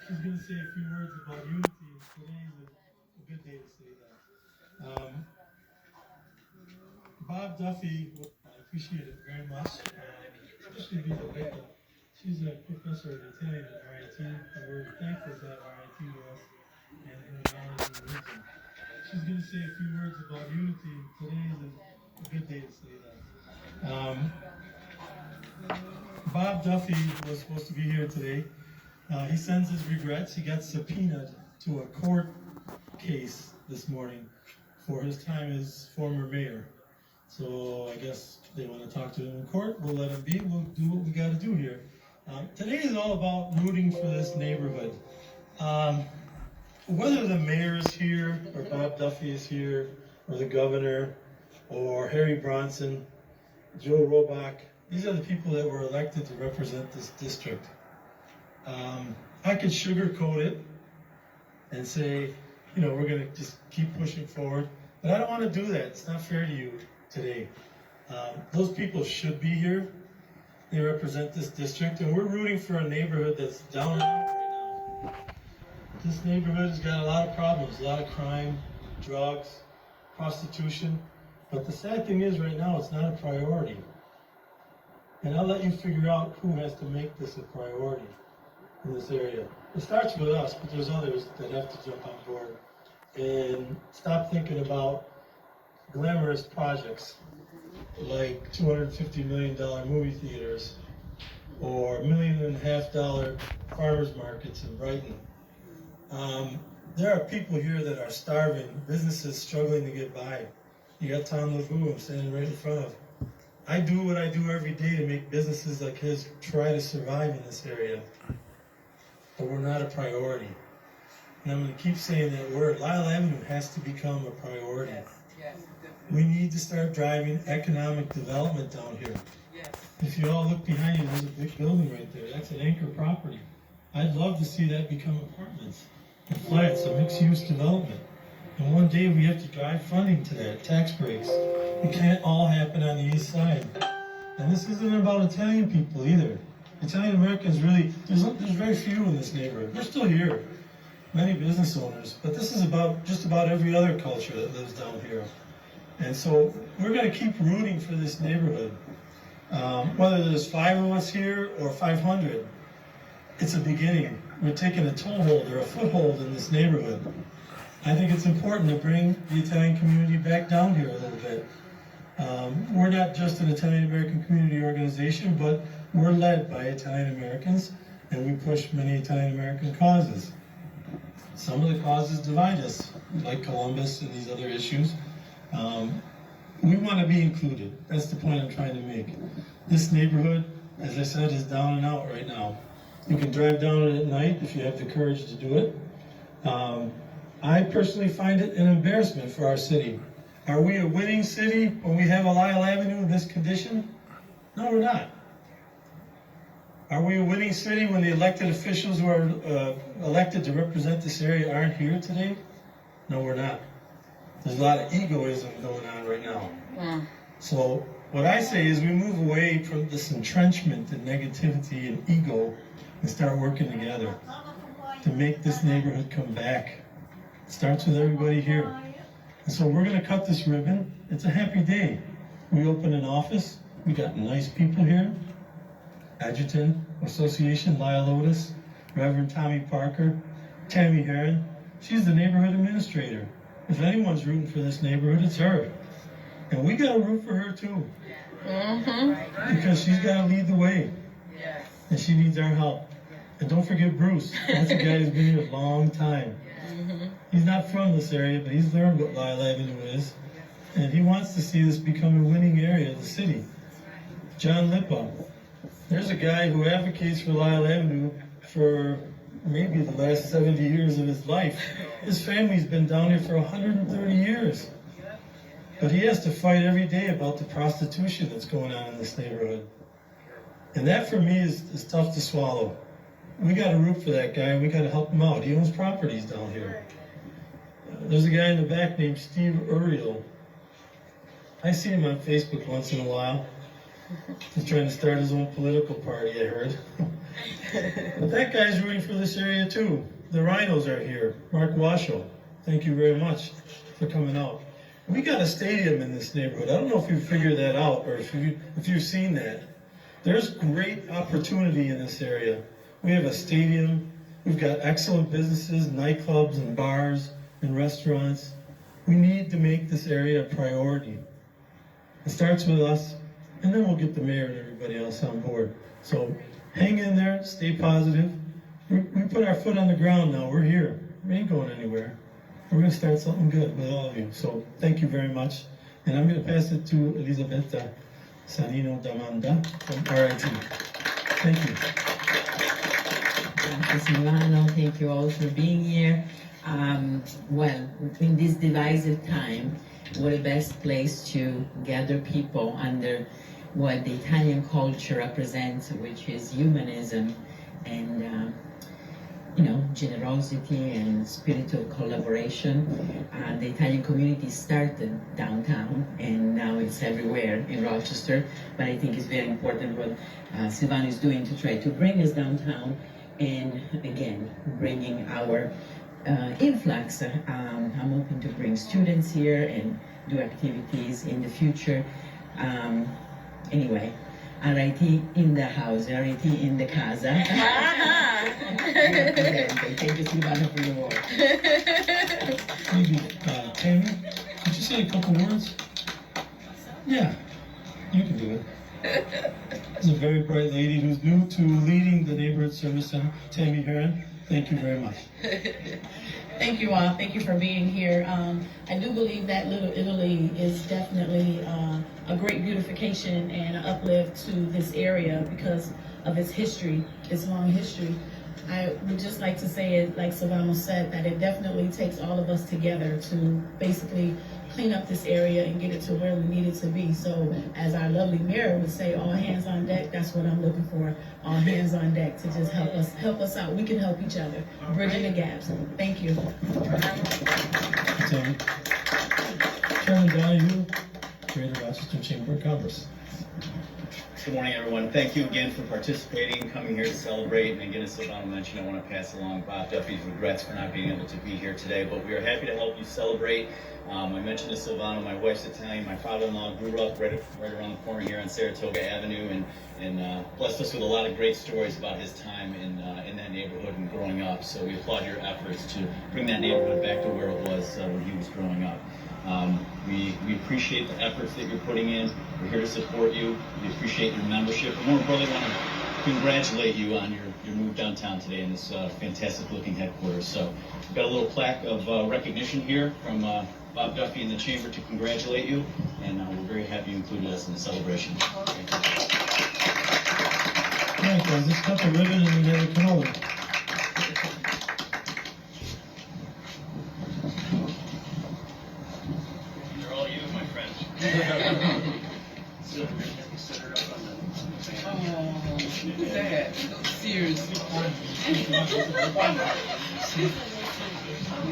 She's going to say a few words about unity, and today is a good day to say that. Bob Duffy, I appreciate it very much, especially Vita Becca. She's a professor of Italian at RIT, and we're thankful to have RIT with us and her knowledge and wisdom. She's going to say a few words about unity, and today is a good day to say that. Bob Duffy was supposed to be here today. He sends his regrets. He got subpoenaed to a court case this morning for his time as former mayor. So I guess they want to talk to him in court. We'll let him be. We'll do what we got to do here. Today is all about rooting for this neighborhood. Whether the mayor is here, or Bob Duffy is here, or the governor, or Harry Bronson, Joe Robach, these are the people that were elected to represent this district. I could sugarcoat it and say, we're going to just keep pushing forward, but I don't want to do that. It's not fair to you today. Those people should be here. They represent this district, and we're rooting for a neighborhood that's down and out right now. This neighborhood has got a lot of problems, a lot of crime, drugs, prostitution, but the sad thing is right now it's not a priority. And I'll let you figure out who has to make this a priority in this area. It starts with us, but there's others that have to jump on board and stop thinking about glamorous projects like $250 million movie theaters or $1.5 million farmers markets in Brighton. There are people here that are starving, businesses struggling to get by. You got Tom LeBou I'm standing right in front of. I do what I do every day to make businesses like his try to survive in this area. But we're not a priority. And I'm going to keep saying that word. Lyle Avenue has to become a priority. Yes. We need to start driving economic development down here. Yes. If you all look behind you, there's a big building right there. That's an anchor property. I'd love to see that become apartments and flats, a mixed-use development. And one day we have to drive funding to that, tax breaks. It can't all happen on the east side. And this isn't about Italian people either. Italian Americans really, there's very few in this neighborhood. They're still here, many business owners, but this is about just about every other culture that lives down here. And so we're going to keep rooting for this neighborhood. Whether there's 5 of us here or 500, it's a beginning. We're taking a toehold or a foothold in this neighborhood. I think it's important to bring the Italian community back down here a little bit. We're not just an Italian American community organization, but we're led by Italian Americans, and we push many Italian American causes. Some of the causes divide us, like Columbus and these other issues. We want to be included. That's the point I'm trying to make. This neighborhood, as I said, is down and out right now. You can drive down it at night if you have the courage to do it. I personally find it an embarrassment for our city. Are we a winning city when we have a Lyle Avenue in this condition? No, we're not. Are we a winning city when the elected officials who are elected to represent this area aren't here today? No, we're not. There's a lot of egoism going on right now. So what I say is we move away from this entrenchment and negativity and ego and start working together to make this neighborhood come back. It starts with everybody here. And so we're going to cut this ribbon. It's a happy day. We open an office. We got nice people here. Adjutant Association, Lyle Otis, Reverend Tommy Parker, Tammy Heron. She's the neighborhood administrator. If anyone's rooting for this neighborhood, it's her. And we got to root for her too. Because she's got to lead the way. And she needs our help. And don't forget Bruce. That's a guy who's been here a long time. He's not from this area, but he's learned what Lyle Avenue is. And he wants to see this become a winning area of the city. John Lippa. There's a guy who advocates for Lyle Avenue for maybe the last 70 years of his life. His family's been down here for 130 years. But he has to fight every day about the prostitution that's going on in this neighborhood. And that for me is tough to swallow. We got to root for that guy, and we got to help him out. He owns properties down here. There's a guy in the back named Steve Uriel. I see him on Facebook once in a while. He's trying to start his own political party, I heard. But that guy's rooting for this area too. The Rhinos are here. Mark Washoe, thank you very much for coming out. We got a stadium in this neighborhood. I don't know if you figured that out or if you've seen that. There's great opportunity in this area. We have a stadium. We've got excellent businesses, nightclubs and bars and restaurants. We need to make this area a priority. It starts with us, and then we'll get the mayor and everybody else on board. So hang in there, stay positive. We put our foot on the ground now. We're here. We ain't going anywhere. We're going to start something good with all of you. So thank you very much. And I'm going to pass it to Elisabetta Sanino Damanda from RIT. Thank you. Thank you, Silvano. Thank you all for being here. Well, in this divisive time, what a best place to gather people under what the Italian culture represents, which is humanism and generosity and spirit of collaboration. The Italian community started downtown and now it's everywhere in Rochester, but I think it's very important what Silvano is doing to try to bring us downtown and again, bringing our influx. I'm hoping to bring students here and do activities in the future. Anyway, RIT in the house, RIT in the casa. Thank you, Silvano, for your work. Maybe, Tammy, could you say a couple words? Yeah, you can do it. She's a very bright lady who's new to leading the Neighborhood Service Center. Tammy Heron, thank you very much. Thank you all. Thank you for being here. I do believe that Little Italy is definitely a great beautification and an uplift to this area because of its history, its long history. I would just like to say it, like Silvano said, that it definitely takes all of us together to basically clean up this area and get it to where we need it to be. So as our lovely mayor would say, all hands on deck, that's what I'm looking for. All hands on deck to just help us out. We can help each other, bridging the gaps. Thank you. Chairman Donahue, Greater Rochester Chamber of Commerce. Good morning, everyone. Thank you again for participating, coming here to celebrate. And again, as Silvano mentioned, I want to pass along Bob Duffy's regrets for not being able to be here today, but we are happy to help you celebrate. I mentioned to Silvano, my wife's Italian. My father-in-law grew up right around the corner here on Saratoga Avenue and blessed us with a lot of great stories about his time in that neighborhood and growing up. So we applaud your efforts to bring that neighborhood back to where it was when he was growing up. We appreciate the efforts that you're putting in. We're here to support you. We appreciate your membership. And more importantly, want to congratulate you on your move downtown today in this fantastic looking headquarters. So we've got a little plaque of recognition here from Bob Duffy and the Chamber to congratulate you. And we're very happy you included us in the celebration. Thank you. All right, guys, let's cut the ribbon and then have a cannoli. They're all you, my friend. Oh, sad. Sears.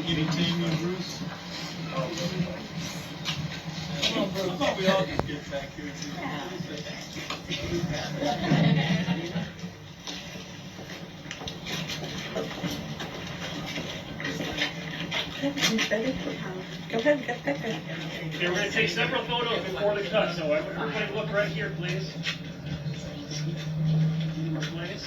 Giving Tammy and Bruce. Come on, bro. I thought we all could get back here too. Go ahead, get back there. Okay, we're going to take several photos before the cut, so everybody look right here, please. Please.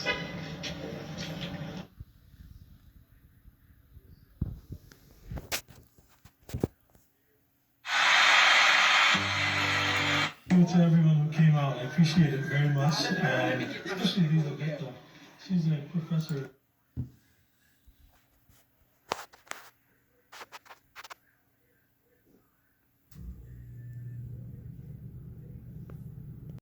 Thank you to everyone who came out. I appreciate it very much, especially Elisabetta. She's a professor.